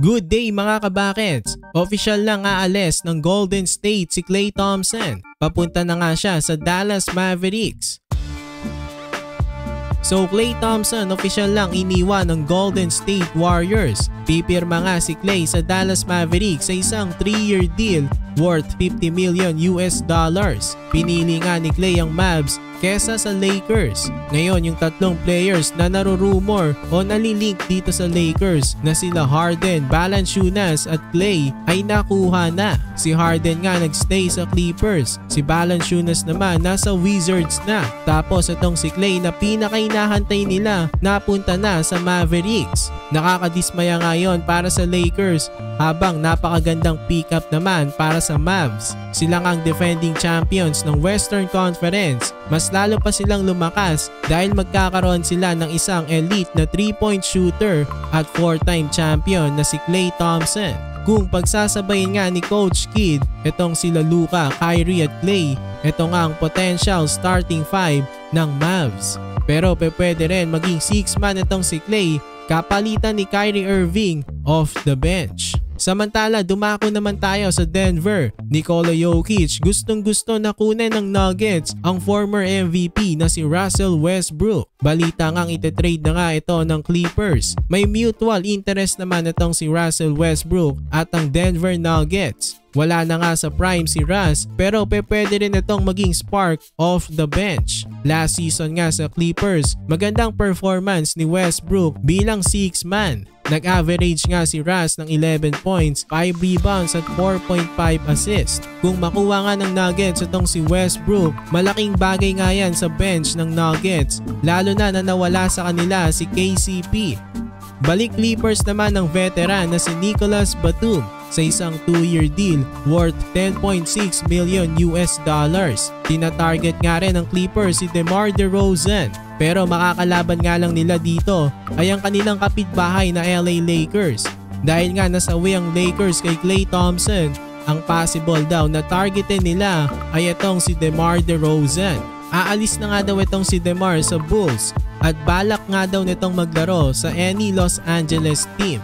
Good day mga kabakets! Official lang aalis ng Golden State si Klay Thompson. Papunta na nga siya sa Dallas Mavericks. So Klay Thompson official lang iniwan ng Golden State Warriors. Pipirma nga si Klay sa Dallas Mavericks sa isang 3-year deal worth $50 million. Pinili nga ni Klay ang Mavs kesa sa Lakers. Ngayon yung tatlong players na narurumor o nalilink dito sa Lakers na sila Harden, Valanciunas at Klay ay nakuha na. Si Harden nga nagstay sa Clippers. Si Valanciunas naman nasa Wizards na. Tapos itong si Klay na pinakainahantay nila napunta na sa Mavericks. Nakakadismaya nga yon para sa Lakers habang napakagandang pick-up naman para sa Mavs. Sila nga ang defending champions ng Western Conference. Mas lalo pa silang lumakas dahil magkakaroon sila ng isang elite na 3-point shooter at 4-time champion na si Klay Thompson. Kung pagsasabayin nga ni Coach Kidd, itong sila Luka, Kyrie at Klay, ito nga ang potential starting 5 ng Mavs. Pero pwede rin maging 6-man itong si Klay kapalitan ni Kyrie Irving off the bench. Samantala, dumako naman tayo sa Denver. Nikola Jokic gustong-gusto na kunin ng Nuggets ang former MVP na si Russell Westbrook. Balita ngang itetrade na nga ito ng Clippers. May mutual interest naman itong si Russell Westbrook at ang Denver Nuggets. Wala na nga sa prime si Russ pero pwede rin itong maging spark off the bench. Last season nga sa Clippers, magandang performance ni Westbrook bilang 6-man. Nag-average nga si Russ ng 11 points, 5 rebounds at 4.5 assists. Kung makuha nga ng Nuggets itong si Westbrook, malaking bagay nga yan sa bench ng Nuggets, lalo na nawala sa kanila si KCP. Balik Clippers naman ng veteran na si Nicolas Batum sa isang 2-year deal worth $10.6 million. Tina-target nga rin ng Clippers si DeMar DeRozan. Pero makakalaban nga lang nila dito ay ang kanilang kapitbahay na LA Lakers. Dahil nga nasawi ang Lakers kay Klay Thompson, ang possible daw na targetin nila ay itong si DeMar DeRozan. Aalis na nga daw itong si DeMar sa Bulls at balak nga daw nitong maglaro sa any Los Angeles team.